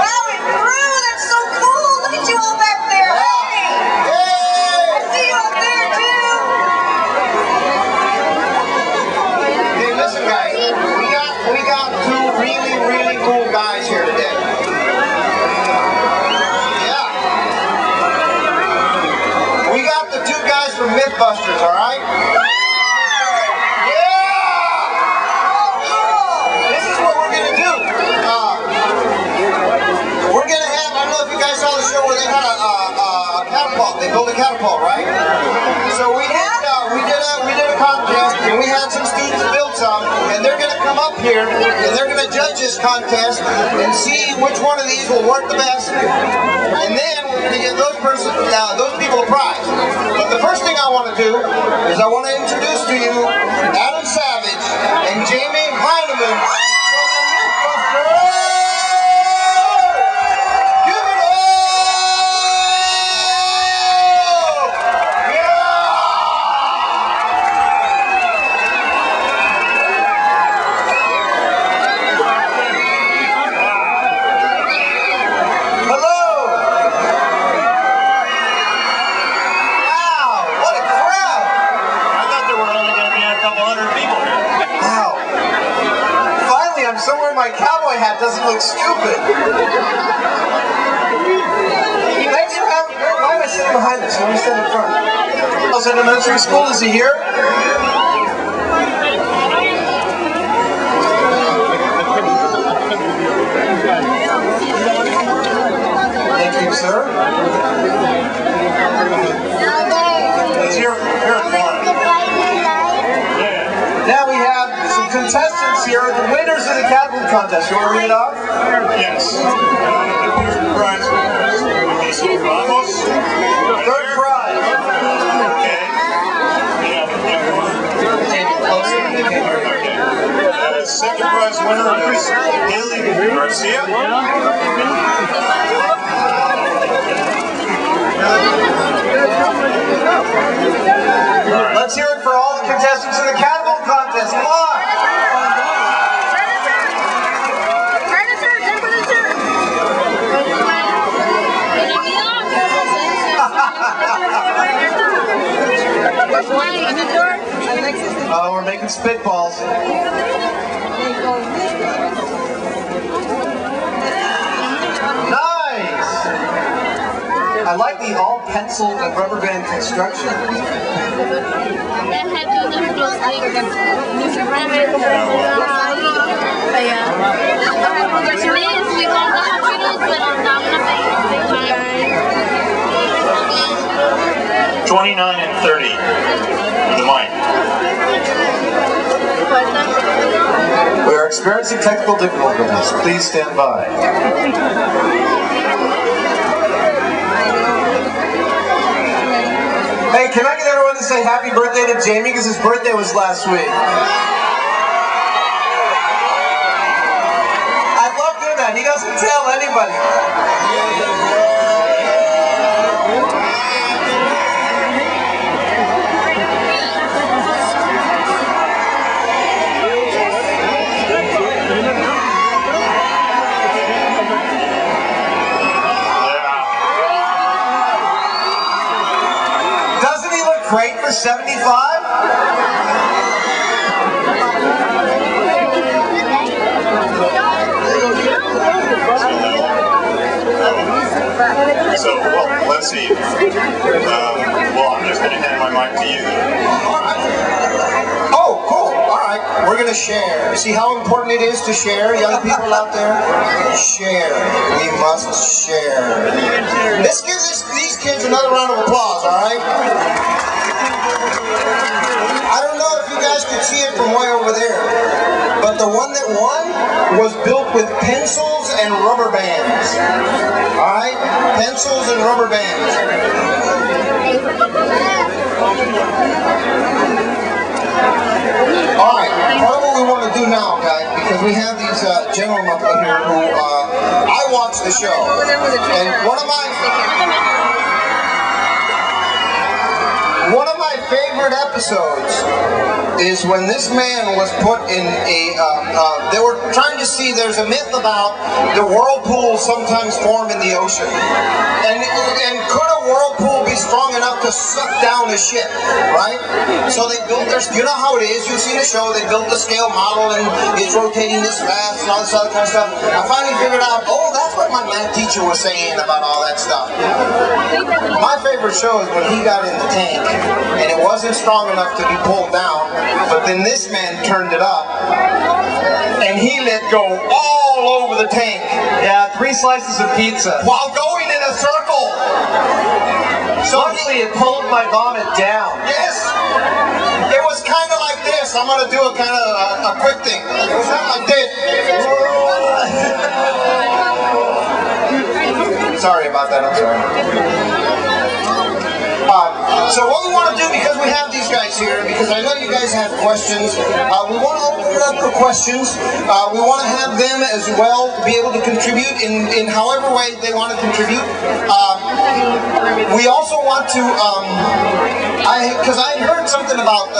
Wow, it grew! That's so cool! Look at you all back there! Hey! I see you up there too! Hey, listen guys, we got two really cool guys here today. Yeah. We got the two guys from Mythbusters, alright? They built a catapult, right? So we did a contest, and we had some students build some, and they're going to come up here, and they're going to judge this contest and see which one of these will work the best, and then we're going to give those people a prize. But the first thing I want to do is I want to introduce to you Adam Savage and Jamie Heineman. Somewhere my cowboy hat doesn't look stupid. Thanks for having me. Why am I sitting behind this? Let me stand in front. How's elementary school? Is he here? Thank you, sir. Let's hear it. Now we have some contestants here, the winners of the catapult contest. You want to read it off? Yes. Third prize. Okay. That is second prize winner is Haley Garcia. Let's hear it for all the contestants in the catapult contest. Come on! Oh, we're making spitballs. Nice! I like the all pencil and rubber band construction. $29 and $30 for the mic. We are experiencing technical difficulties. Please stand by. Hey, can I get everyone to say happy birthday to Jamie because his birthday was last week? I love doing that. He doesn't tell anybody. Great for 75? So, well, let's see. Well, I'm just going to hand my mic to you. Oh, cool. All right. We're going to share. See how important it is to share, young people out there? Share. We must share. Let's give these kids another round of applause, all right? I don't know if you guys could see it from way over there, but the one that won was built with pencils and rubber bands. Alright? Pencils and rubber bands. Alright, part of what we want to do now, guys, because we have these gentlemen up in here who, I watch the show, and one of my favorite episodes is when this man was put in a, they were trying to see, there's a myth about the whirlpool sometimes form in the ocean. And could a whirlpool be strong enough to suck down a ship, right? So they built their, you know how it is, you've seen the show, they built the scale model and it's rotating this fast and all this other kind of stuff. I finally figured out, oh, that's what my math teacher was saying about all that stuff. My favorite show is when he got in the tank and it wasn't strong enough to be pulled down, but then this man turned it up and he let go all over the tank. Yeah, 3 slices of pizza. While going in a circle. So luckily it pulled my vomit down. Yes. It was kind of like this. I'm going to do a kind of a quick thing. It was not like this. Sorry about that. I'm sorry. So what we want to do, because we have these guys here, because I know you guys have questions, we want to open it up for questions. We want to have them as well be able to contribute in however way they want to contribute. We also want to, because I heard something about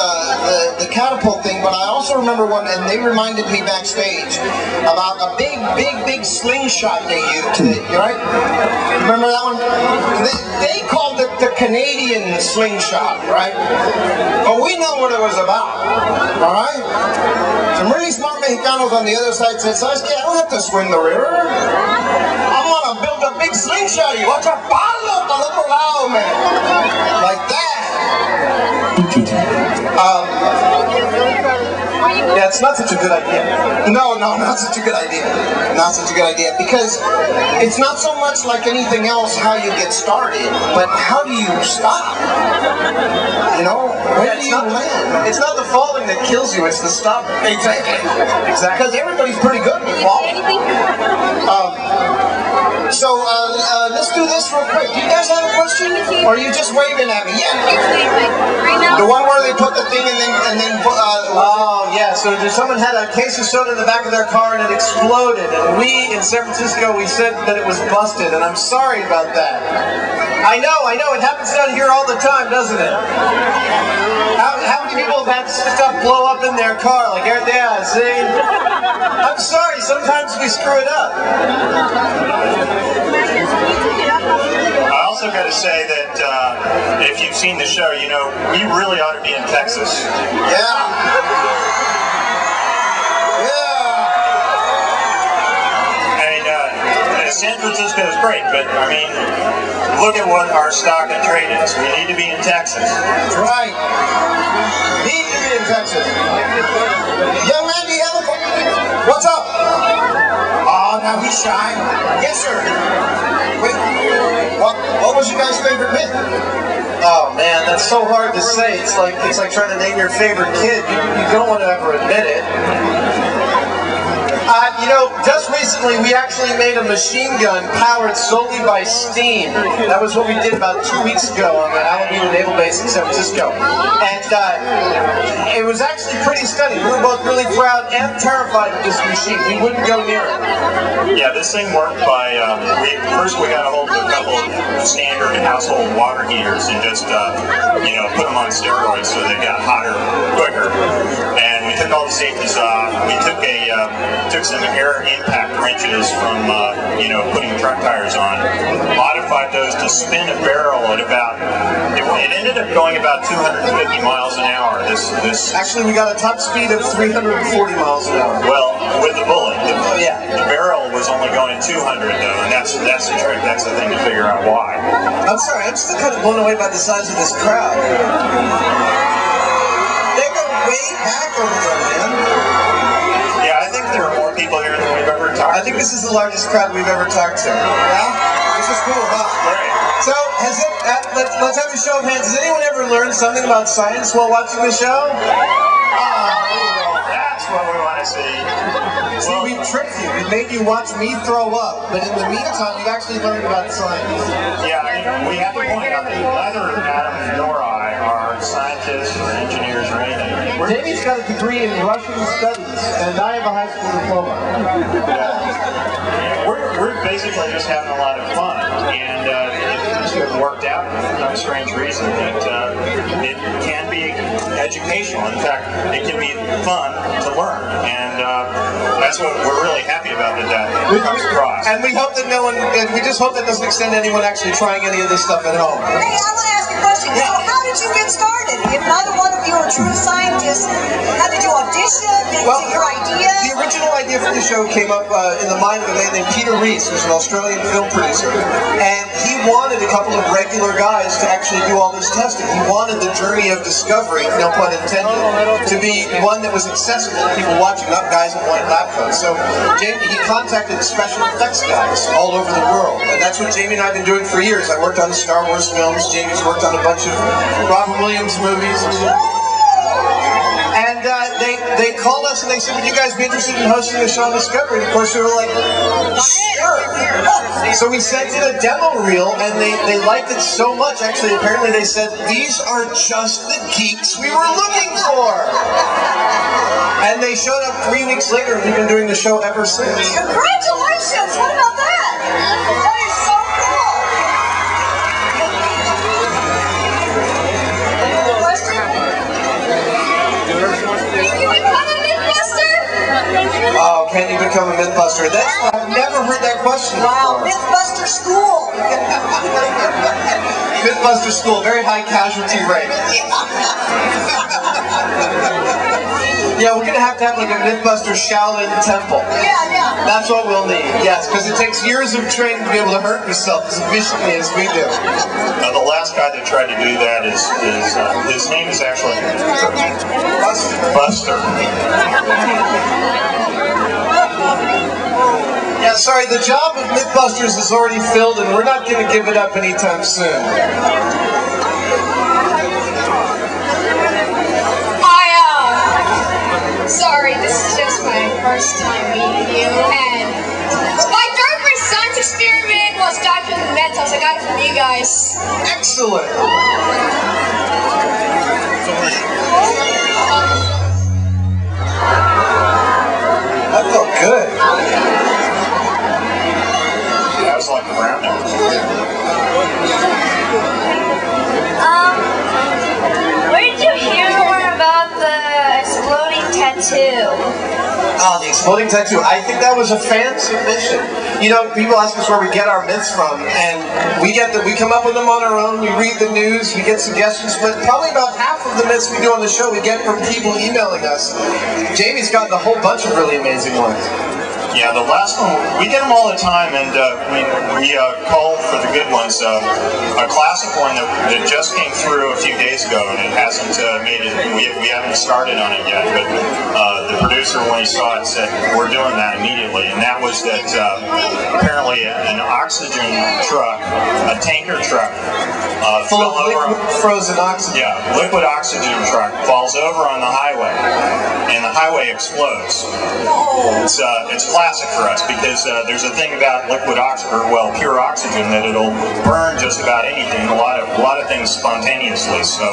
the catapult thing, but I also remember one, and they reminded me backstage about a big slingshot they used, right? Remember that one? They called it the Canadian slingshot, right? But we know what it was about, all right? Some really smart Mexicanos on the other side said, "Sabes qué? I don't have to swim the river. I'm gonna build a big slingshot. You watch a palo para el otro lado, man." Like that. Yeah, it's not such a good idea. No, not such a good idea. Not such a good idea, because it's not so much like anything else how you get started, but how do you stop? You know, where do you land? It's not the falling that kills you, it's the stopping. Exactly. Exactly. Because everybody's pretty good at falling. So let's do this real quick. Do you guys have a question? Or are you just waving at me? Yeah. The one where they put the thing and then oh yeah, so someone had a case of soda in the back of their car and it exploded, and we in San Francisco, we said that it was busted, and I'm sorry about that. I know, it happens down here all the time, doesn't it? How many people have had stuff blow up in their car? Like, yeah, see? I'm sorry, sometimes we screw it up. I also got to say that if you've seen the show, you know, we really ought to be in Texas. San Francisco is great, but I mean, look at what our stock and trade is. We need to be in Texas. That's right. Need to be in Texas. Young man, do you have a question? What's up? Oh, now he's shy. Yes, sir. Wait, what was your guys' favorite myth? Oh man, that's so hard to say. It's like trying to name your favorite kid. You don't want to ever admit it. You know, just recently we actually made a machine gun powered solely by steam. That was what we did about 2 weeks ago on the Alameda Naval Base in San Francisco. And it was actually pretty stunning. We were both really proud and terrified of this machine. We wouldn't go near it. Yeah, this thing worked by, first we got a hold of a couple of standard household water heaters and just, you know, put them on steroids so they got hotter quicker. And we took all the safeties off. We took some air impact wrenches from, you know, putting truck tires on, modified those to spin a barrel at about, it ended up going about 250 miles an hour. Actually, we got a top speed of 340 miles an hour. Well, with the bullet. Yeah. The barrel was only going 200 though, and that's the trick. That's the thing to figure out why. I'm sorry, I'm still kind of blown away by the size of this crowd. They go way back over there, man. Yeah, I think there are more people here than we've ever talked to. I think this is the largest crowd we've ever talked to. Yeah? This is cool, huh? Great. So, let's have a show of hands. Has anyone ever learned something about science while watching the show? That's what we want to see. See, we've tricked you. We made you watch me throw up, but in the meantime, you've actually learned about science. Yeah, I mean, we have to point out that neither Adam nor I are scientists or engineers or anything. Jamie's got a degree in Russian studies, and I have a high school diploma. We're basically just having a lot of fun, and seems to have worked out for some strange reason that it can be educational. In fact, it can be fun to learn, and that's what we're really happy about that comes across. And we hope that no one, we just hope that doesn't extend to anyone actually trying any of this stuff at home. Hey, I want to ask you a question. So how did you get started? If neither one of you are true scientists, how did you audition? Was it your idea? The original idea for the show came up in the mind of a man named Peter Reese, who's an Australian film producer, and he wanted a couple of regular guys to actually do all this testing. He wanted the journey of discovery, no pun intended, to be one that was accessible to people watching, not guys in white lab coats. So he contacted special effects guys all over the world, and that's what Jamie and I have been doing for years. I worked on the Star Wars films, Jamie's worked on a bunch of Robin Williams movies. And they called us and they said, would you guys be interested in hosting a show on Discovery? And of course we were like, sure. So we sent in a demo reel and they liked it so much, actually apparently they said, these are just the geeks we were looking for. And they showed up 3 weeks later and we've been doing the show ever since. Congratulations! What about that? That is so cool! Question? Can you become a Mythbuster? Oh, can you become a Mythbuster? I've never heard that question before. Wow, Mythbuster School! Mythbuster School, very high casualty rate. Yeah, we're going to have like a Mythbuster Shaolin temple. Yeah. That's what we'll need, yes, because it takes years of training to be able to hurt yourself as efficiently as we do. Now, the last guy that tried to do that is his name is actually Buster. Yeah, sorry, the job of Mythbusters is already filled and we're not going to give it up anytime soon. Sorry, this is just my first time meeting you, and my very first science experiment was documented metals. I got it from you guys. Excellent. That felt good. That was like around it. Where did you hear more about the exploding tattoo? Oh, the exploding tattoo. I think that was a fan submission. You know, people ask us where we get our myths from, and we come up with them on our own, we read the news, we get suggestions, but probably about half of the myths we do on the show we get from people emailing us. Jamie's gotten a whole bunch of really amazing ones. Yeah, the last one, we get them all the time, and we call for the good ones. A classic one that just came through a few days ago, and it hasn't made it, we haven't started on it yet, but the producer, when he saw it, said, we're doing that immediately, and that was that apparently an oxygen truck, a tanker truck, full of liquid frozen oxygen. Yeah, liquid oxygen truck falls over on the highway, and the highway explodes. It's classic for us because there's a thing about liquid oxygen, well, pure oxygen, that it'll burn just about anything. A lot of things spontaneously. So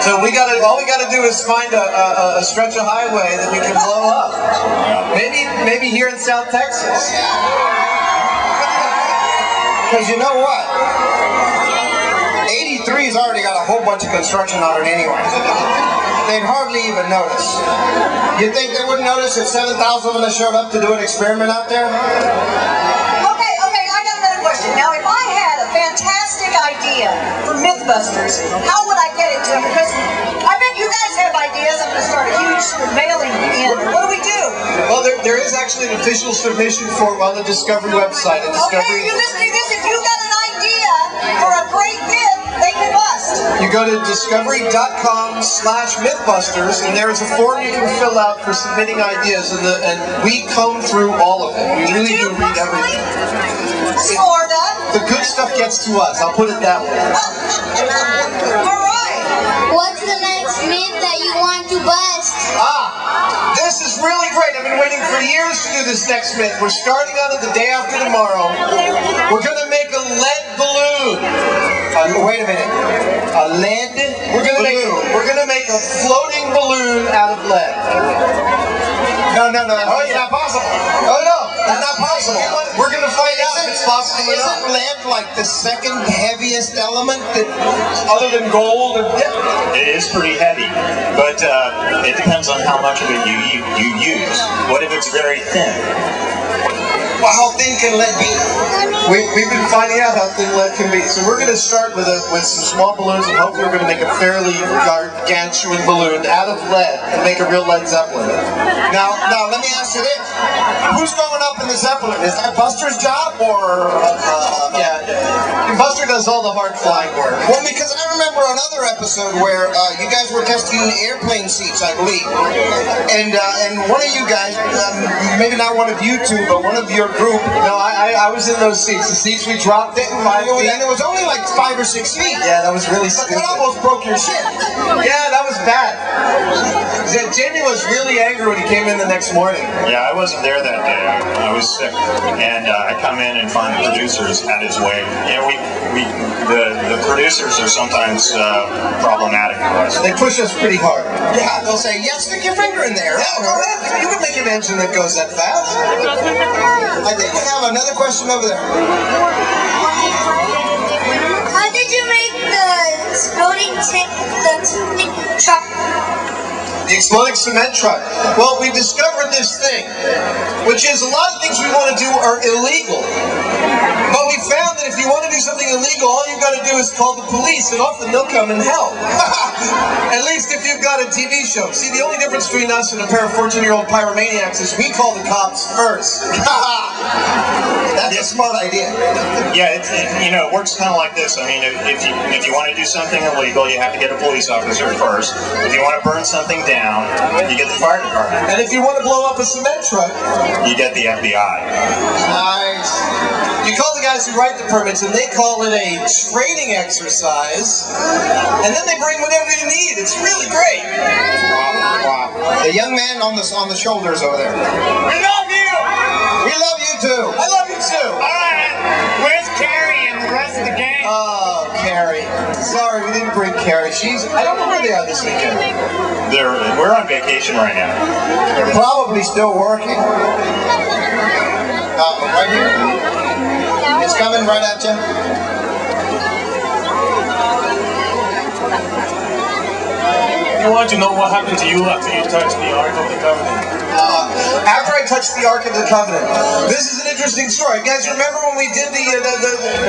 all we gotta do is find a stretch of highway that we can blow up. Maybe here in South Texas. Because you know what? 83's already got a whole bunch of construction on it anyway. They'd hardly even notice. You think they wouldn't notice if 7,000 of them showed up to do an experiment out there? Okay, I got another question. Now, if I had a fantastic idea for Mythbusters, how would I get it to you? Because I bet you guys have ideas. I'm going to start a huge mailing in. What do we do? Well, there is actually an official submission form on the Discovery website. Okay, you're listening to this. If you got an idea for a great myth, they can bust. You go to discovery.com/Mythbusters, and there is a form you can fill out for submitting ideas, and we comb through all of it. We really do read everything. Sorta. The good stuff gets to us, I'll put it that way. All right. What's the next myth that you want to bust? This is really great. I've been waiting for years to do this next myth. We're starting on it the day after tomorrow. We're going to make a lead balloon. Wait a minute. A lead balloon? We're going to make a floating balloon out of lead. No. Oh, it's not possible. Oh, no. That's not possible. We're going to find out if it's possible enough. Isn't lead like the second heaviest element that, Other than gold? It is pretty heavy, but it depends on how much of it you use. What if it's very thin? well, how thin can lead be? We've been finding out how thin lead can be. So we're going to start with some small balloons, and hopefully we're going to make a fairly gargantuan balloon out of lead and make a real Led Zeppelin. Now, let me ask you this. Who's going up in the Zeppelin? Is that Buster's job or... Yeah, Buster does all the hard flying work. Well, because I remember another episode where you guys were testing airplane seats, I believe. And one of you guys, maybe not one of you two, but one of your group... No, I was in those seats. The seats we dropped in 5 feet. And it was only like 5 or 6 feet. Yeah, that was really But stupid. that almost broke your shit. Yeah, that was bad. Jamie was really angry when he came in the next morning. Yeah, I wasn't there that day. I was sick, and I come in and find the producers at his way. You know, the producers are sometimes problematic for us. They push us pretty hard. Yeah, they'll say, yeah, stick your finger in there. Yeah, go ahead. You can make an engine that goes that fast. I think we have another question over there. How did you make the exploding truck? The exploding cement truck. Well, we discovered this thing, which is a lot of things we want to do are illegal. But we found that if you want to do something illegal, all you've got to do is call the police, and often they'll come and help. At least if you've got a TV show. See, the only difference between us and a pair of 14-year-old pyromaniacs is we call the cops first. That's a smart idea. Yeah, it works kind of like this. I mean, if you want to do something illegal, you have to get a police officer first. If you want to burn something down, you get the fire department. And if you want to blow up a cement truck, You get the FBI. Nice. you call the guys who write the permits, and they call it a training exercise, and then they bring whatever you need. It's really great. Wow. The young man on the shoulders over there. We love you! We love you too. I love you too! Alright, where's Carrie and the rest of the gang? Oh, Carrie. Sorry, we didn't bring Carrie. I don't know where they are this weekend. We're on vacation right now. They're probably still working. Right here. It's coming right at you. You want to know what happened to you after you touched the Ark of the Covenant? After I touched the Ark of the Covenant. This is an interesting story. You guys remember when we did the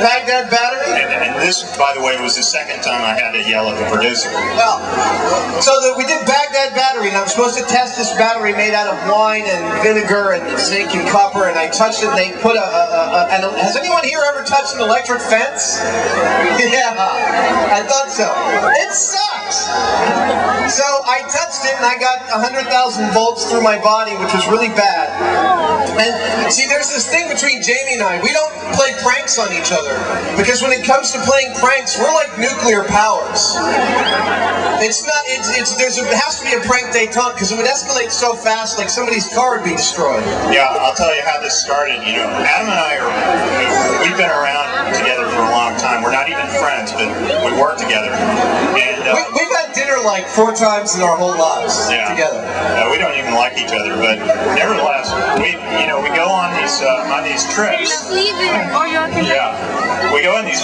Baghdad battery? And this, by the way, was the second time I had to yell at the producer. Well, we did Baghdad battery, and I was supposed to test this battery made out of wine and vinegar and zinc and copper, and I touched it, and they put has anyone here ever touched an electric fence? Yeah, I thought so. It sucks! So I touched it, and I got 100,000 volts through my body, which was really bad. And see, there's this thing between Jamie and I. We don't play pranks on each other, because when it comes to playing pranks, we're like nuclear powers. It's not. There has to be a prank detente, because it would escalate so fast, like somebody's car would be destroyed. Yeah, I'll tell you how this started. Adam and I we've been around together for a long time. We're not even friends, but we work together. And we've had dinner like 4 times in our whole lives together. We don't even like each other, but nevertheless, we go on these trips. Yeah, we go on these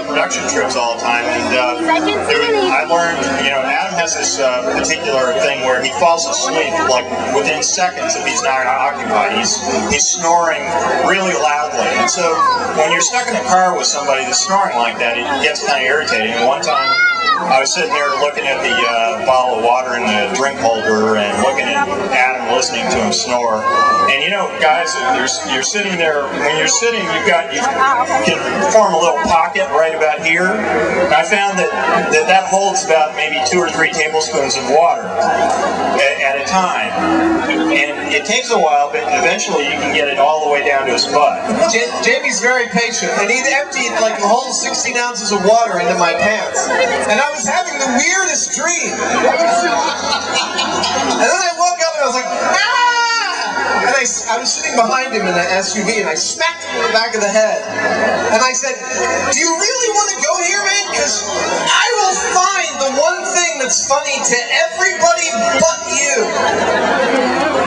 production trips all the time, and I learned, Adam has this particular thing where he falls asleep like within seconds if he's not occupied. He's snoring really loudly, and so when you're stuck in a car with somebody that's snoring like that, it gets kind of irritating. And one time, I was sitting there looking at the bottle of water in the drink holder and looking at Adam, listening to him snore. And guys, you're sitting there. When you're sitting, you can form a little pocket right about here. And I found that holds about maybe 2 or 3 tablespoons of water at a time. And it takes a while, but eventually you can get it all the way down to his butt. Jamie's very patient, and he emptied like a whole 16 ounces of water into my pants. And I was having the weirdest dream. And then I woke up and I was like, ah! And I was sitting behind him in an SUV, and I smacked him in the back of the head. And I said, do you really want to go here, man? Because I will find the one thing that's funny to everybody but you.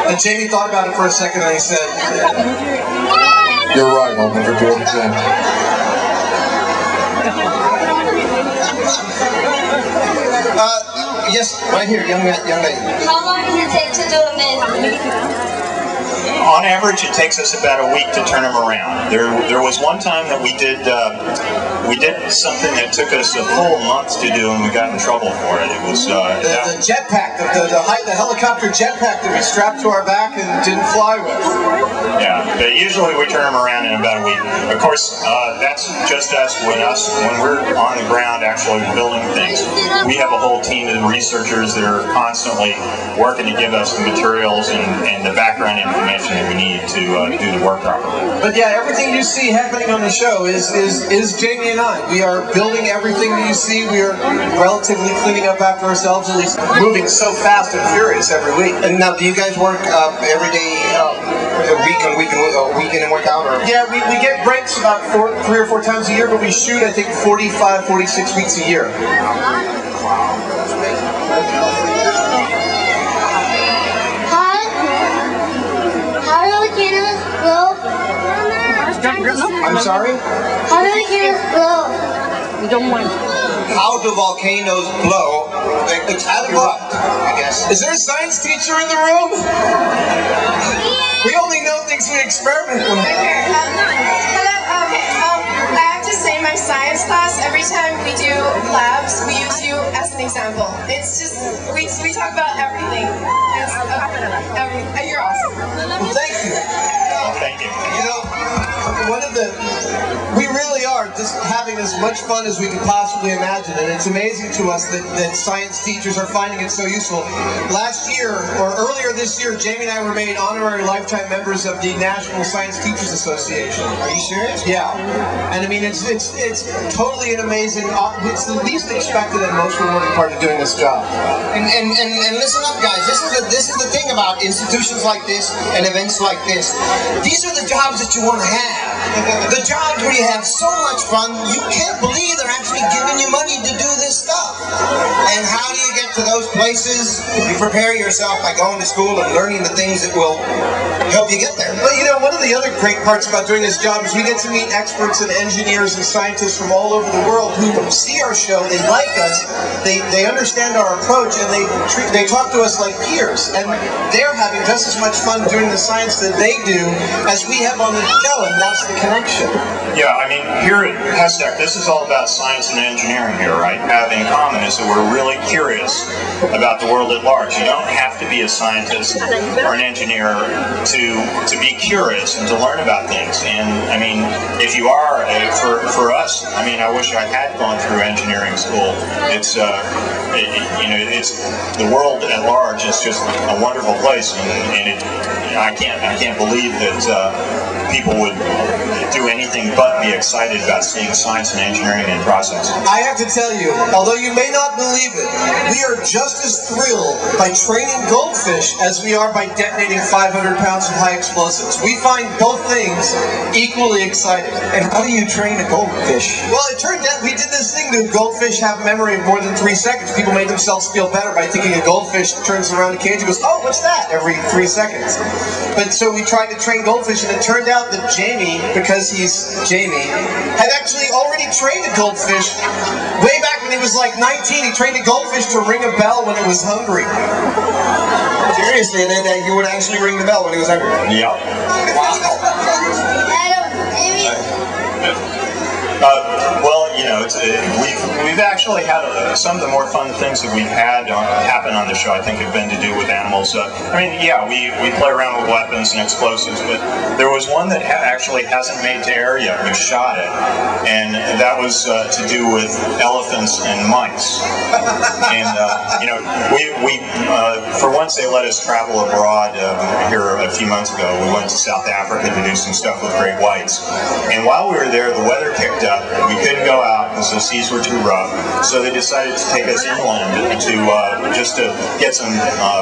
And Jamie thought about it for a second, and he said, you're right, 100%. Yes, right here, young lady. How long does it take to do a myth? On average, it takes us about a week to turn them around. There was one time that we did something that took us a full month to do, and we got in trouble for it. It was the jetpack, the helicopter jetpack that we strapped to our back and didn't fly with. Yeah, but usually we turn them around in about a week. Of course, that's just us. When we're on the ground actually building things, we have a whole team of researchers that are constantly working to give us the materials and the background information that we need to do the work properly. But yeah, everything you see happening on the show is Jamie and I. We are building everything that you see. We are relatively cleaning up after ourselves, at least moving so fast and furious every week. And now, do you guys work every day, week in and week out? Or? Yeah, we get breaks about 3 or 4 times a year, but we shoot, I think, 45, 46 weeks a year. I'm sorry? How do volcanoes blow? We don't want. How do volcanoes blow? It's erupt, I guess. Is there a science teacher in the room? We only know things we experiment with. Hello, I have to say, my science class, every time we do labs, we use you as an example. It's just, we talk about everything. You're awesome. Well, thank you. Well, thank you. You know, we really are just having as much fun as we can possibly imagine, and it's amazing to us that science teachers are finding it so useful. Last year, or earlier this year, Jamie and I were made honorary lifetime members of the National Science Teachers Association. Are you serious? Yeah, and I mean it's totally an amazing. It's the least expected and most rewarding part of doing this job. And listen up, guys. This is the thing about institutions like this and events like this. These are the jobs that you want to have. The jobs where you have so much fun, you can't believe they're actually giving you money to do this stuff. And how do you get to those places? You prepare yourself by going to school and learning the things that will help you get there. But you know, one of the other great parts about doing this job is we get to meet experts and engineers and scientists from all over the world who see our show, they like us, they understand our approach, and they talk to us like peers. And they're having just as much fun doing the science that they do as we have on the show, and that's the connection. Yeah, I mean, here at HESTEC, this is all about science and engineering here, right? Having in common is that we're really curious about the world at large. You don't have to be a scientist or an engineer to be curious and to learn about things. And I mean, if you are, for us, I mean, I wish I had gone through engineering school. It's it's the world at large is just a wonderful place, and I can't believe that people would do anything but be excited about seeing science and engineering in process. I have to tell you, although you may not believe it, we are just as thrilled by training goldfish as we are by detonating 500 pounds of high explosives. We find both things equally exciting. And how do you train a goldfish? Well, it turned out we did this thing that goldfish have a memory of more than 3 seconds. People made themselves feel better by thinking a goldfish turns around a cage and goes, oh, what's that? Every 3 seconds. But so we tried to train goldfish, and it turned out that Jamie, because he's Jamie, had actually already trained a goldfish way back when he was like 19. He trained a goldfish to ring a bell when it was hungry. Seriously, and then he would actually ring the bell when he was hungry? Yep. Well, you know, we've actually had some of the more fun things that we've had happen on the show, I think, have been to do with animals. I mean, yeah, we play around with weapons and explosives, but there was one that actually hasn't made to air yet. We shot it, and that was to do with elephants and mice. And you know, we for once they let us travel abroad here a few months ago. We went to South Africa to do some stuff with great whites, and while we were there, the weather kicked up. We couldn't go out because the seas were too rough, So they decided to take us inland to just to get some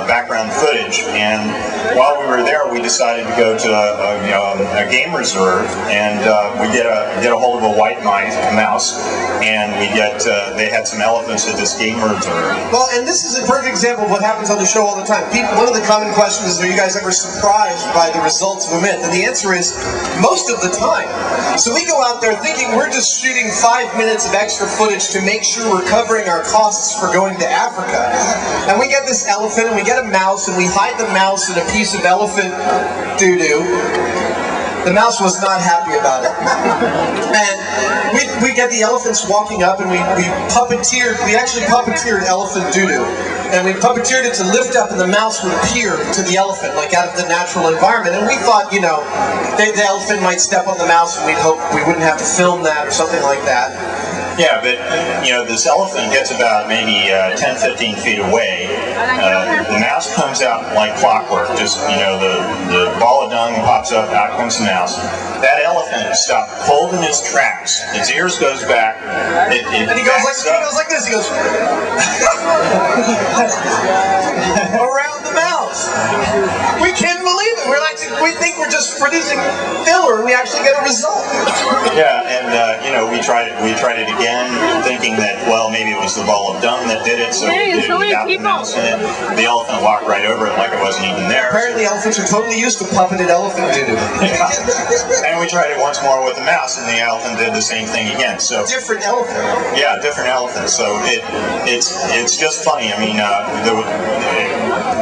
background footage. And while we were there, we decided to go to a game reserve, and we get a hold of a white mouse, and they had some elephants at this game reserve. Well, and this is a perfect example of what happens on the show all the time. One of the common questions is, are you guys ever surprised by the results of a myth? And the answer is, most of the time. So we go out there thinking we're just shooting 5 minutes of extra footage to make sure we're covering our costs for going to Africa. And we get this elephant, and we get a mouse, and we hide the mouse in a piece of elephant doo-doo. The mouse was not happy about it. And we get the elephants walking up, and we actually puppeteered elephant doo-doo. And we puppeteered it to lift up, and the mouse would appear to the elephant, like out of the natural environment. And we thought, you know, the elephant might step on the mouse, and we'd hope we wouldn't have to film that or something like that. Yeah, but, you know, this elephant gets about maybe 10, 15 feet away. The mouse comes out like clockwork. Just, you know, the ball of dung pops up, out comes the mouse. That elephant stopped cold in its tracks. Its ears goes back. And he goes like this. He goes around the mouse. We can't believe it. We think we're just producing filler, and we actually get a result. Yeah, and you know, we tried it again, thinking that, well, maybe it was the ball of dung that did it, so we did it without the mouse in it. The elephant walked right over it like it wasn't even there. Apparently elephants are totally used to puppeted elephant doo-doo. And we tried it once more with the mouse, and the elephant did the same thing again. So different elephant. Yeah, different elephant. So it's just funny. I mean,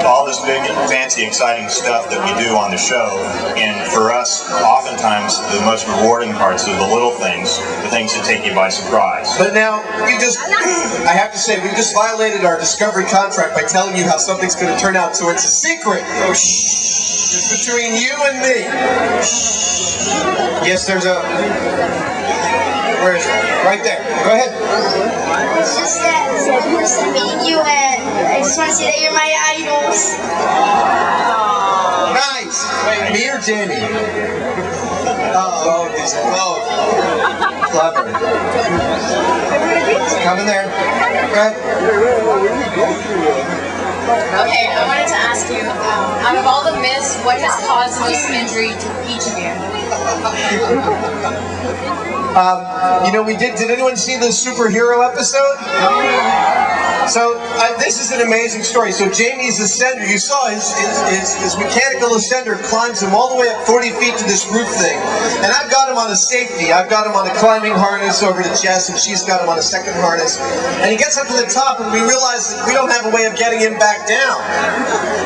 all this big, fancy, exciting stuff that we do on the show, and for us, oftentimes the most rewarding parts are the little things, the things that take you by surprise. But now, I have to say, we just violated our discovery contract by telling you how something's going to turn out, so it's a secret. It's between you and me. Yes, there's a... Where is it? Right there. Go ahead. It's just that I'm meeting you, and I just want to say that you're my idols. Nice. Wait, me or Jamie? Oh, clever. Come in there. Go ahead. Okay, I wanted to ask you, out of all the myths, what has caused the most injury to each of you? You know, did anyone see the superhero episode? So, this is an amazing story. So, Jamie's ascender, you saw his mechanical ascender climbs him all the way up 40 feet to this roof thing. And I've got him on a safety. I've got him on a climbing harness over to Jess, and she's got him on a second harness. And he gets up to the top, and we realize that we don't have a way of getting him back down,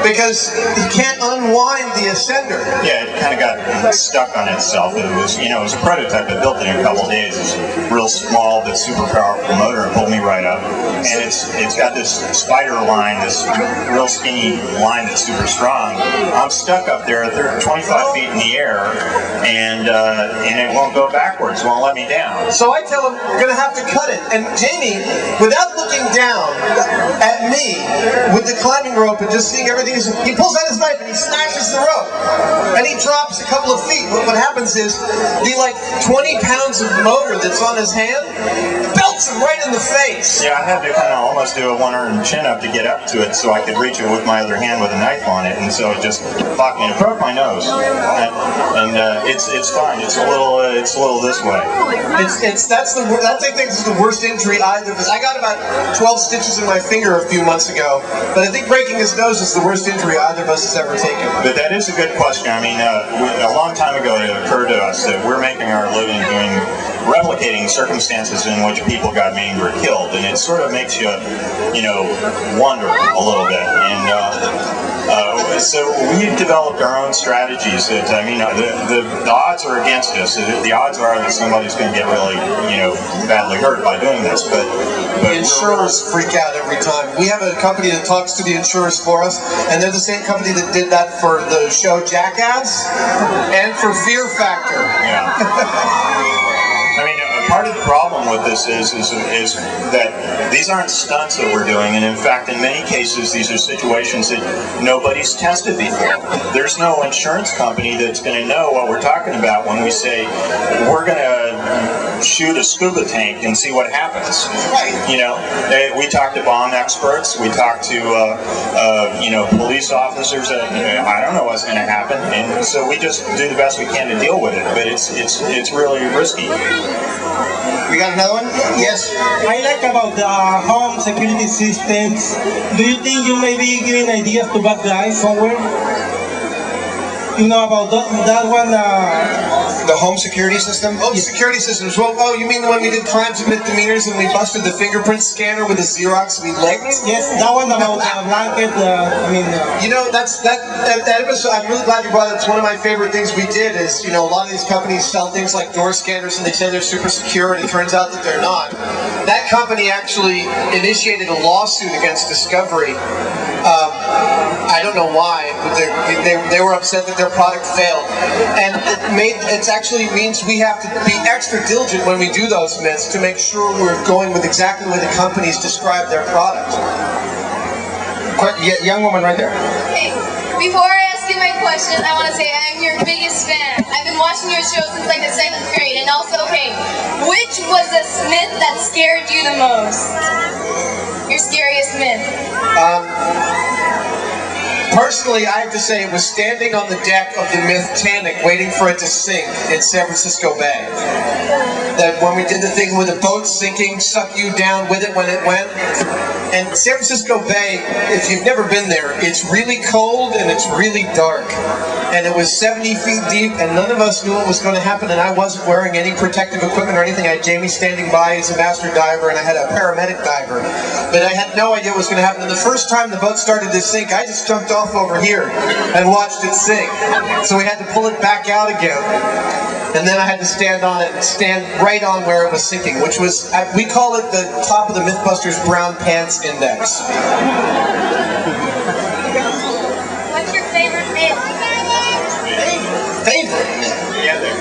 because he can't unwind the ascender. Yeah, it kind of got stuck on itself. It was, you know, it was a prototype. I built it in a couple of days. It's real small but super powerful motor. It pulled me right up, and it's got this spider line, this real skinny line that's super strong. I'm stuck up there, 25 feet in the air, and it won't go backwards. It won't let me down. So I tell him we're going to have to cut it. And Jamie, without looking down at me with the climbing rope and just seeing everything, he pulls out his knife and he slashes the rope, and he drops a couple of feet. What happens is the like 20 pounds of motor that's on his hand belts him right in the face. Yeah, I had to kind of almost do a one-arm chin-up to get up to it so I could reach it with my other hand with a knife on it, and so it just fucked me. It broke my nose, and it's fine. It's a little this way. I think it's the worst injury either. I got about 12 stitches in my finger a few months ago, but I think breaking his nose is the worst injury either of us has ever taken. But that is a good question. I mean, a long time ago it occurred to us that we're making our living replicating circumstances in which people got maimed or killed, and it sort of makes you, you know, wonder a little bit. And so we've developed our own strategies that, I mean, the odds are against us. The odds are that somebody's going to get really, you know, badly hurt by doing this. But the insurers freak out every time. We have a company that talks to the insurers for us, and they're the same company that did that for the show Jackass and for Fear Factor. Yeah. I mean, part of the problem problem with this is that these aren't stunts that we're doing, and in fact, in many cases, these are situations that nobody's tested before. There's no insurance company that's going to know what we're talking about when we say we're going to shoot a scuba tank and see what happens. You know, we talk to bomb experts, we talk to you know, police officers. I don't know what's going to happen, and so we just do the best we can to deal with it. But it's really risky. We got another one? Yes. I like about the home security systems. Do you think you may be giving ideas to bad guys somewhere? You know about that one? The home security system? Oh, security systems. Well, oh, you mean the one we did crimes and misdemeanors and we busted the fingerprint scanner with a Xerox we licked? Yes, that one about the blanket. You know, that episode, I'm really glad you brought it. It's one of my favorite things we did is, you know, a lot of these companies sell things like door scanners and they say they're super secure and it turns out that they're not. That company actually initiated a lawsuit against Discovery. I don't know why, but they were upset that their product failed. And it actually means we have to be extra diligent when we do those myths to make sure we're going with exactly the way the companies describe their product. Young woman right there. Hey, before I ask you my question, I want to say I'm your biggest fan. I've been watching your show since like the 7th grade, and also, okay, which was the myth that scared you the most? Your scariest myth? Personally, I have to say it was standing on the deck of the Mythtanic waiting for it to sink in San Francisco Bay. That when we did the thing with the boat sinking, suck you down with it when it went. And San Francisco Bay, if you've never been there, it's really cold and it's really dark. And it was 70 feet deep and none of us knew what was going to happen, and I wasn't wearing any protective equipment or anything. I had Jamie standing by as a master diver and I had a paramedic diver. But I had no idea what was going to happen. And the first time the boat started to sink, I just jumped off over here and watched it sink. So we had to pull it back out again. And then I had to stand on it and stand right on where it was sinking, which was, we call it the top of the Mythbusters Brown Pants Index. What's your favorite myth? Favorite myth? Yeah, there.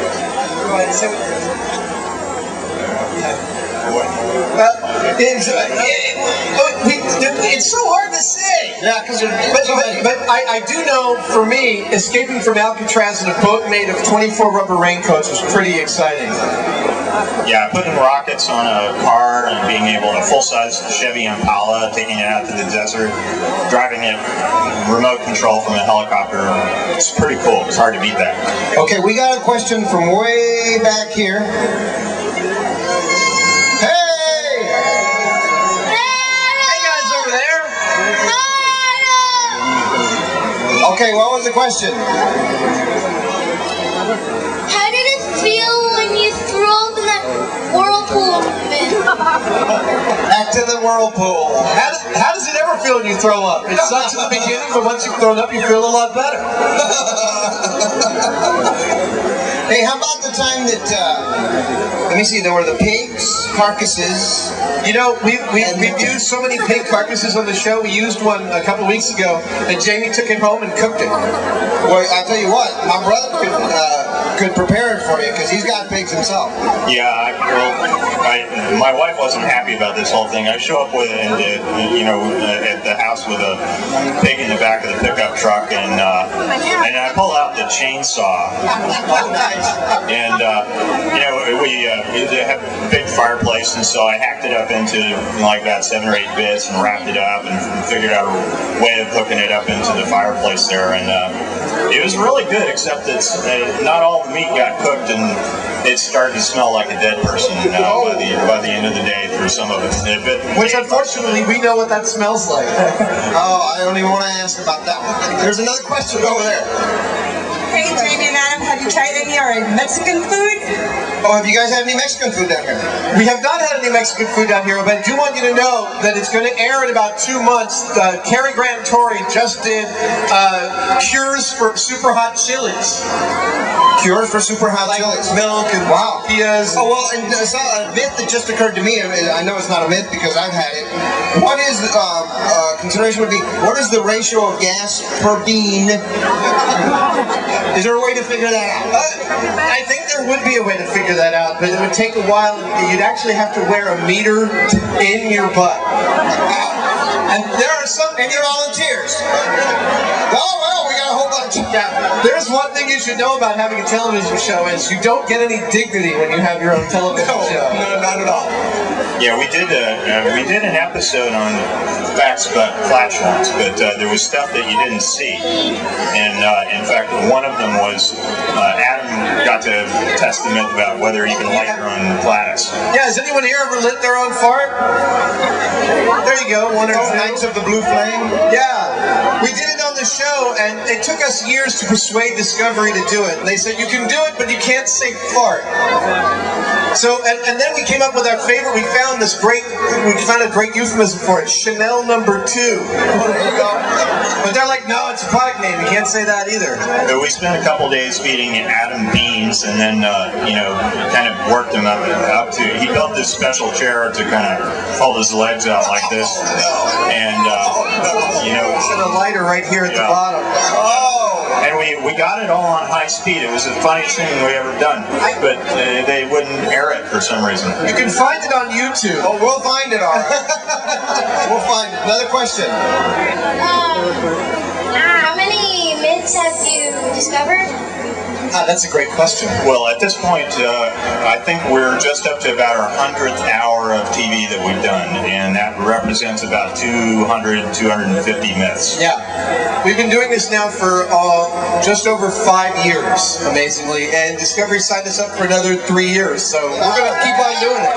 Go ahead, say it's so hard to say. Yeah, because but I do know, for me, escaping from Alcatraz in a boat made of 24 rubber raincoats was pretty exciting. Yeah, putting rockets on a car and being able to full-size Chevy Impala, taking it out to the desert, driving it remote control from a helicopter. It's pretty cool. It's hard to beat that. Okay, we got a question from way back here. Okay, what was the question? How did it feel when you threw up in that whirlpool? Back to the whirlpool. How does it ever feel when you throw up? It sucks in the beginning, but once you've thrown up, you feel a lot better. Hey, how about the time that, let me see, there were the pigs, carcasses. You know, we've used so many pig carcasses on the show. We used one a couple of weeks ago, and Jamie took it home and cooked it. Well, I tell you what, my brother could prepare it for you, because he's got pigs himself. Yeah, my wife wasn't happy about this whole thing. I show up with, you know, at the house with a pig in the back of the pickup truck, and I pull out the chainsaw. And you know, we have a big fireplace, and so I hacked it up into like about 7 or 8 bits and wrapped it up and figured out a way of hooking it up into the fireplace there. And it was really good, except that not all the meat got cooked, and it started to smell like a dead person by the end of the day through some of it. Which unfortunately we know what that smells like. Oh, I don't even want to ask about that one. There's another question over there. Hey, Jamie and Adam, have you tried any Mexican food? Oh, have you guys had any Mexican food down here? We have not had any Mexican food down here, but I do want you to know that it's going to air in about 2 months. Cary Grant and Tori just did cures for super hot chilies. Cures for super hot chilies. Milk and tortillas. Oh, well, and it's a myth that just occurred to me. I know it's not a myth because I've had it. What is, consideration would be, what is the ratio of gas per bean Is there a way to figure that out? I think there would be a way to figure that out, but it would take a while. You'd actually have to wear a meter in your butt. And there are some... And you're volunteers. Well, we got a whole bunch. Yeah, there's one thing you should know about having a television show is you don't get any dignity when you have your own television show. No, not at all. Yeah, we did an episode on facts about flatulence, but there was stuff that you didn't see. And in fact, one of them was Adam got to test the myth about whether you can light your own flatus. Yeah, has anyone here ever lit their own fart? There you go, one or two. Knights of the Blue Flame? Yeah, we did it on the show, and it took us years to persuade Discovery to do it. And they said, you can do it, but you can't say fart. So, and then we came up with our favorite, we found a great euphemism for it, Chanel #2. There you go. But they're like, no, it's a product name, you can't say that either. So we spent a couple days feeding Adam beans, and then, kind of worked him up to, he built this special chair to kind of hold his legs out like this. And, a lighter right here at the bottom. And we got it all on high speed. It was the funniest thing we ever done. But they wouldn't air it for some reason. You can find it on YouTube. Oh, we'll find it, all right. We'll find it. Another question. How many myths have you discovered? That's a great question. Well, at this point, I think we're just up to about our 100th hour of TV that we've done, and that represents about 200, 250 myths. Yeah. We've been doing this now for just over 5 years, amazingly, and Discovery signed us up for another 3 years, so we're going to keep on doing it.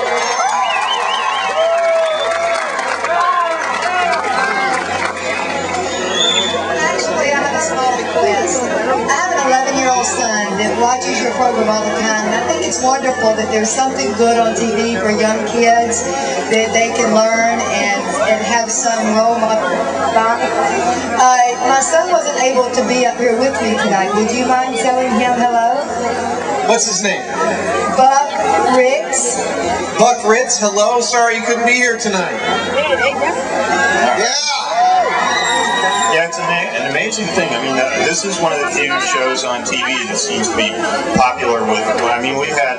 Actually, I have a small request. I have an 11-year-old son that watches your program all the time, and I think it's wonderful that there's something good on TV for young kids that they can learn and have some role model. My son wasn't able to be up here with me tonight. Would you mind telling him hello? What's his name? Buck Ritz. Buck Ritz, hello. Sorry you couldn't be here tonight. Yeah. Yeah, it's an amazing thing. I mean, this is one of the few shows on TV that seems to be popular with, I mean, we've had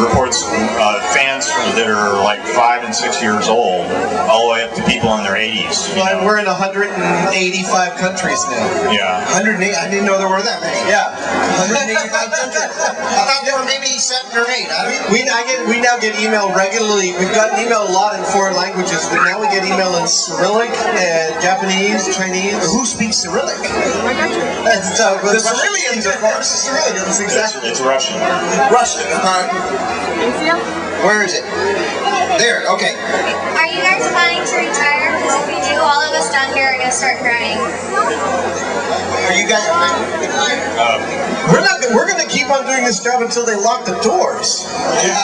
reports, fans that are like 5 and 6 years old, all the way up to people in their 80s. Well, we're in 185 countries now. Yeah. 108, I didn't know there were that many. Yeah. 185 countries. I thought there were maybe 7 or 8. We now get email regularly. We've gotten email a lot in foreign languages, but now we get email in Cyrillic and Japanese, Chinese. Who speaks Cyrillic? The Cyrillians, of course. The Cyrillians, exactly. It's Russian. Russian. Where is it? There, okay. Are you guys planning to retire? Because if you do, all of us down here are going to start crying. Are you guys... We're going to keep on doing this job until they lock the doors. Yeah.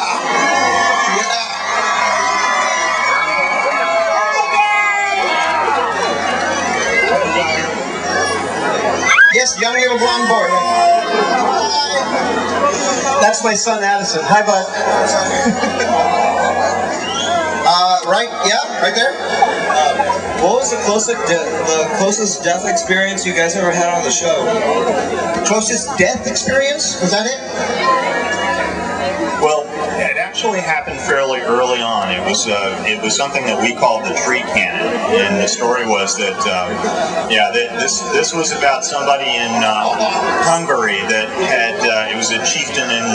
Yes, young little blonde boy. That's my son Addison. Hi, bud. Right, yeah, right there. What was the closest death experience you guys ever had on the show? Closest death experience? Was that it? Well, it actually happened fairly early on. It was something that we called the tree cannon, and the story was that this was about somebody in Hungary that had it was a chieftain in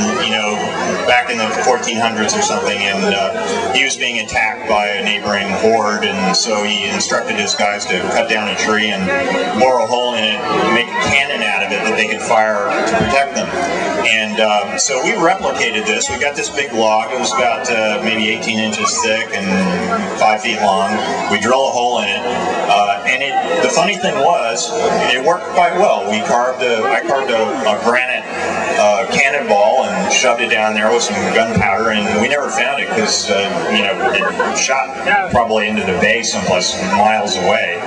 back in the 1400s or something, and he was being attacked by a neighboring horde, and so he instructed his guys to cut down a tree and bore a hole in it, make a cannon out of it that they could fire to protect them. And so we replicated this. We got this big log. It was about maybe 18 inches thick and 5 feet long. We drill a hole in it, and the funny thing was, it worked quite well. I carved a granite cannonball and shoved it down there with some gunpowder, and we never found it because it shot probably into the bay someplace miles away.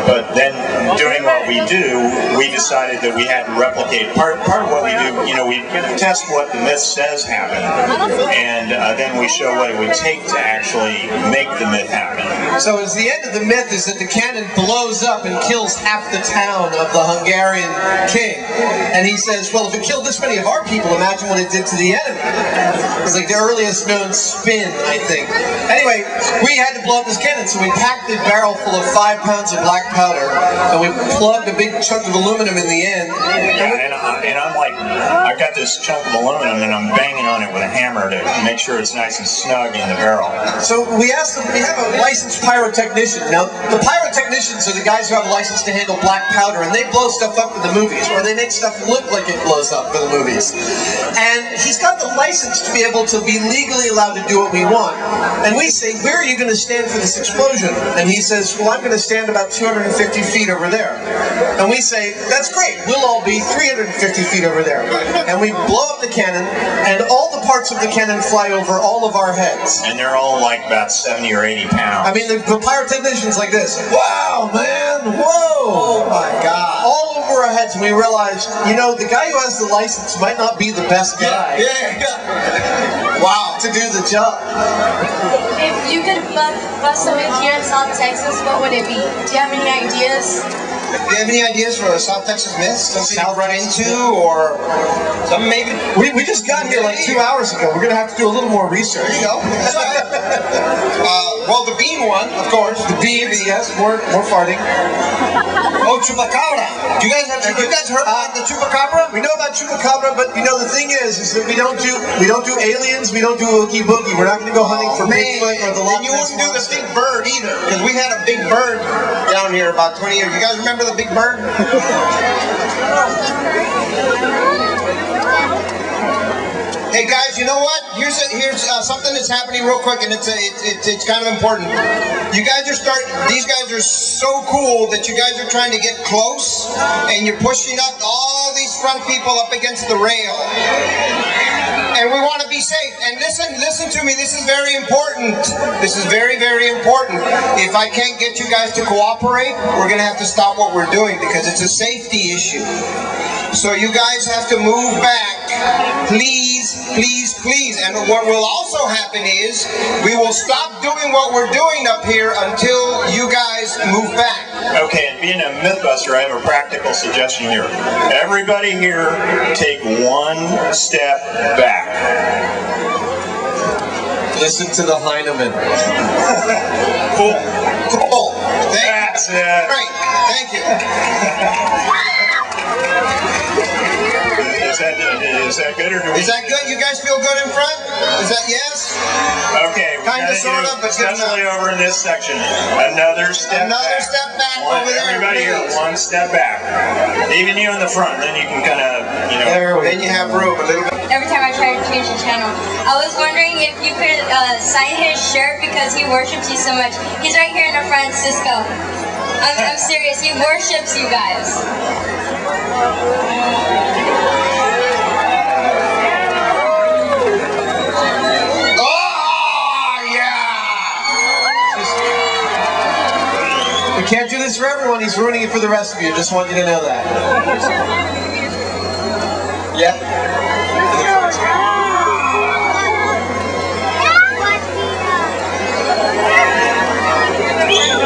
But then doing what we do, we decided that we had to replicate part of what we do. You know, we test what the myth says happened, and then we show what it would take to actually make the myth happen. So as the end of the myth is that the cannon blows up and kills half the town of the Hungarian king. And he says, well, if it killed this many of our people, imagine what it did to the enemy. It's like the earliest known spin, I think. Anyway, we had to blow up this cannon, so we packed a barrel full of 5 pounds of black powder, and we plugged a big chunk of aluminum in the end. Yeah, and I'm like, I've got this chunk of aluminum, and I'm banging on it with a hammer to make sure it's nice and snug in the barrel. So we asked them, we have a licensed pyrotechnician. Now, the pyrotechnicians are the guys who have a license to handle black powder, and they blow stuff up for the movies, or they make stuff look like it blows up for the movies. And he's got the license to be able to be legally allowed to do what we want. And we say, where are you going to stand for this explosion? And he says, well, I'm going to stand about 250 feet over there. And we say, that's great, we'll all be 350 feet over there. And we blow up the cannon, and all the parts of the cannon fly over all of our heads. And they're all like about 70 or 80 pounds. I mean, the pyrotechnician's like this. Wow, man, whoa! Oh my God. All over our heads, and we realized, you know, the guy who has the license might not be the best guy. Wow, to do the job. If you could bust something here in South Texas, what would it be? Do you have any ideas? Do you have any ideas for a South Texas myth? Something to run into, or something maybe? We just got here like 2 hours ago. We're going to have to do a little more research. There you go. Well, the bean one, of course. The bean, yes, more farting. Oh, chupacabra. You guys heard about the chupacabra? We know about chupacabra, but you know the thing is that we don't do aliens, we don't do oogie boogie. We're not going to go hunting for Bigfoot or the Loch Ness. And you wouldn't do the big bird either, because we had a big bird down here about 20 years. You guys remember the big bird? Hey guys, you know what? Here's something that's happening real quick, and it's kind of important. You guys these guys are so cool that you guys are trying to get close, and you're pushing up all these front people up against the rail. And we want to be safe. And listen to me, this is very important. This is very, very important. If I can't get you guys to cooperate, we're going to have to stop what we're doing, because it's a safety issue. So you guys have to move back. Please, please, please. And what will also happen is we will stop doing what we're doing up here until you guys move back. Okay, and being a Mythbuster, I have a practical suggestion here. Everybody here take one step back. Listen to the Heineman. Cool. Cool. That's it. Great. Thank you. Is that good, or do we... Is that good? You guys feel good in front? Is that yes? Okay. Kind of, sort of, but good enough. Especially over in this section. Another step back over there. Everybody here, one step back. Even you in the front, then you can kind of, you know... Then you have room a little bit. Every time I try to change the channel, I was wondering if you could sign his shirt because he worships you so much. He's right here in the front, Cisco. I'm serious, he worships you guys. We can't do this for everyone. He's ruining it for the rest of you. Just want you to know that. Yeah.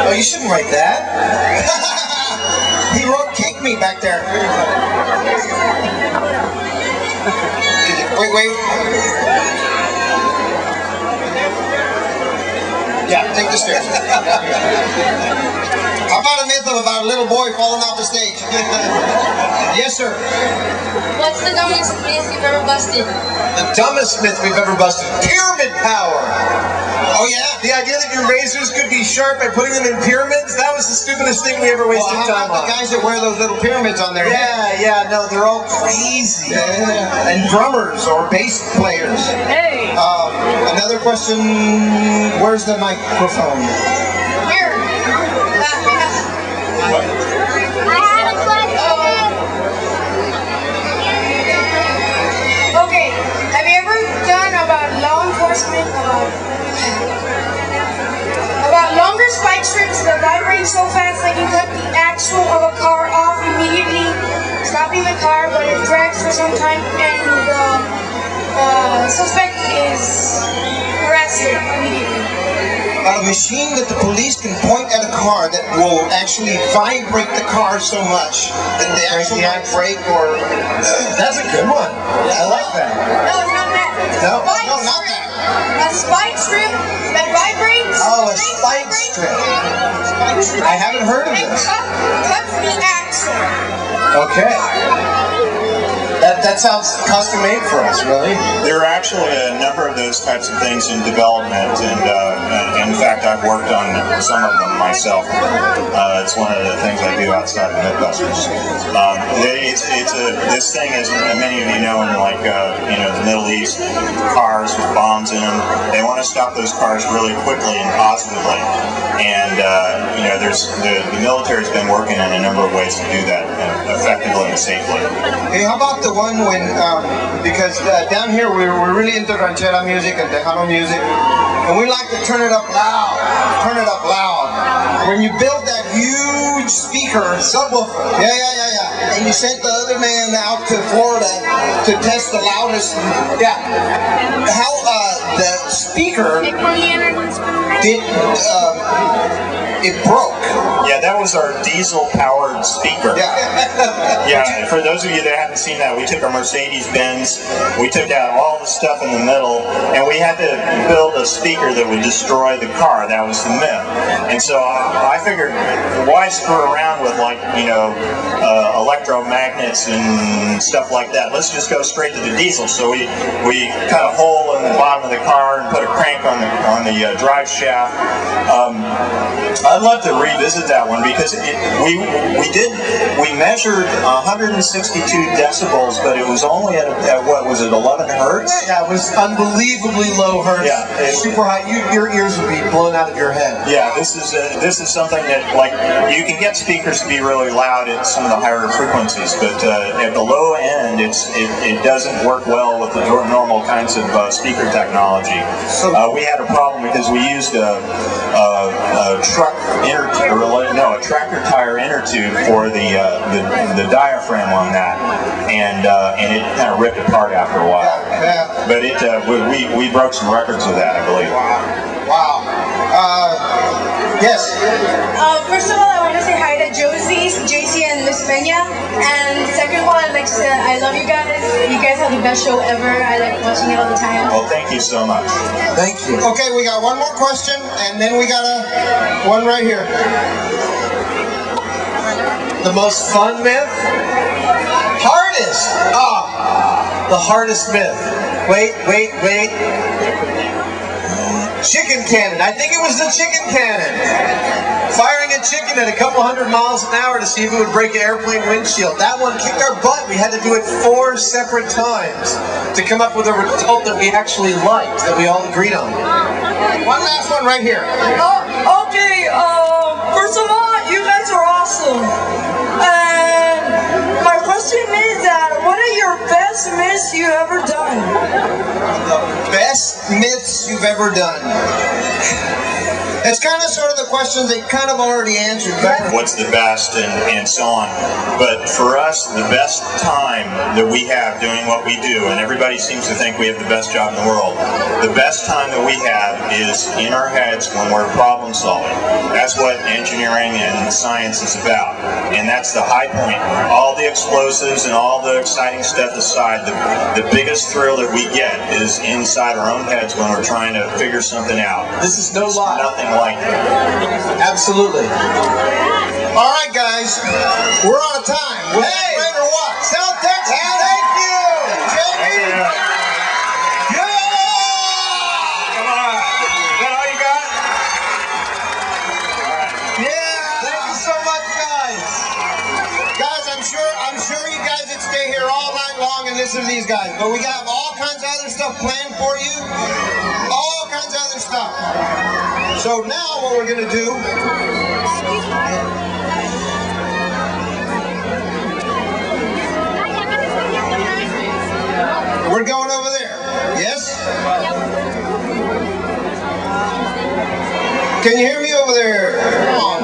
Oh, you shouldn't write that. He wrote "kick me" back there. Wait. Yeah, take the stairs. How about a myth about a little boy falling off the stage? Yes, sir. What's the dumbest myth you've ever busted? The dumbest myth we've ever busted. Pyramid power. Oh, yeah? The idea that your razors could be sharp by putting them in pyramids, that was the stupidest thing we ever wasted time on. The guys that wear those little pyramids on their head? Yeah, no, they're all crazy. Yeah. And drummers or bass players. Hey! Another question, where's the microphone? Here. What? I have a question. Okay, have you ever done about law enforcement? car, but it drags for some time, and the suspect is arrested immediately. A machine that the police can point at a car that will actually vibrate the car so much that they actually might break or... That's a good one. I like that. No, not that. No, not that. A spike strip that vibrates. Oh, a spike strip. I haven't heard of this. Cuts the axle. Okay. That sounds custom made for us, really. There are actually a number of those types of things in development, and in fact, I've worked on some of them myself. It's one of the things I do outside of Mythbusters. This thing, as many of you know, in the Middle East, cars with bombs in them, they want to stop those cars really quickly and positively. And the military's been working on a number of ways to do that effectively and safely. Hey, how about the one when, because down here we're really into ranchera music and Tejano music, and we like to turn it up loud. When you build that huge speaker, subwoofer, yeah, and you sent the other man out to Florida to test the loudest, how the speaker it broke. Yeah, that was our diesel-powered speaker. Yeah, for those of you that haven't seen that, we took our Mercedes-Benz, we took out all the stuff in the middle, and we had to build a speaker that would destroy the car. That was the myth. And so I figured, why screw around with electromagnets and stuff like that? Let's just go straight to the diesel. So we cut a hole in the bottom of the car and put a crank on the drive shaft. I'd love to revisit that one because we measured 162 decibels, but it was only at what was it, 11 hertz? Yeah, it was unbelievably low hertz. Yeah, super high. Your ears would be blown out of your head. Yeah, this is something that you can get speakers to be really loud at some of the higher frequencies, but at the low end, it doesn't work well with the normal kinds of speaker technology. We had a problem because we used a tractor tire inner tube for the diaphragm on that, and it kind of ripped apart after a while. But we broke some records with that, I believe. Wow. Yes. First of all, I want to say hi to Josie, JC, and Miss Peña. And second of all, I'd like to say I love you guys. You guys have the best show ever. I like watching it all the time. Well, thank you so much. Thank you. Okay, we got one more question, and then we got one right here. The most fun myth? Hardest! The hardest myth. Wait. Chicken cannon. I think it was the chicken cannon. Firing a chicken at a couple 100 miles an hour to see if it would break an airplane windshield. That one kicked our butt. We had to do it 4 separate times to come up with a result that we actually liked, that we all agreed on. One last one right here. Okay, first of all, you guys are awesome. And my question is that, what are your best myths you ever done? The best myths you've ever done. It's kind of sort of the questions they kind of already answered. What's the best and so on. But for us, the best time that we have doing what we do, and everybody seems to think we have the best job in the world, the best time that we have is in our heads when we're problem solving. That's what engineering and science is about. And that's the high point. All the explosives and all the exciting stuff aside, the biggest thrill that we get is inside our own heads when we're trying to figure something out. This is no lie. Nothing like it. Absolutely. All right, guys, we're out of time. Hey, right or what? South Texas, thank you. Jamie. Yeah. Come on. Is that all you got? Yeah. Thank you so much, guys. Guys, I'm sure you guys would stay here all night long and listen to these guys, but we got all kinds of other stuff planned for you. All kinds of other stuff. So now what we're going to do, we're going over there. Yes? Can you hear me over there? Come on.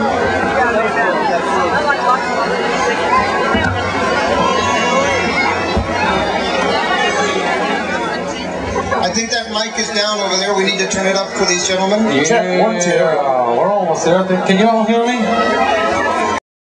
mic is down over there. We need to turn it up for these gentlemen. Yeah, check, 1, 2. We're almost there. Can you all hear me?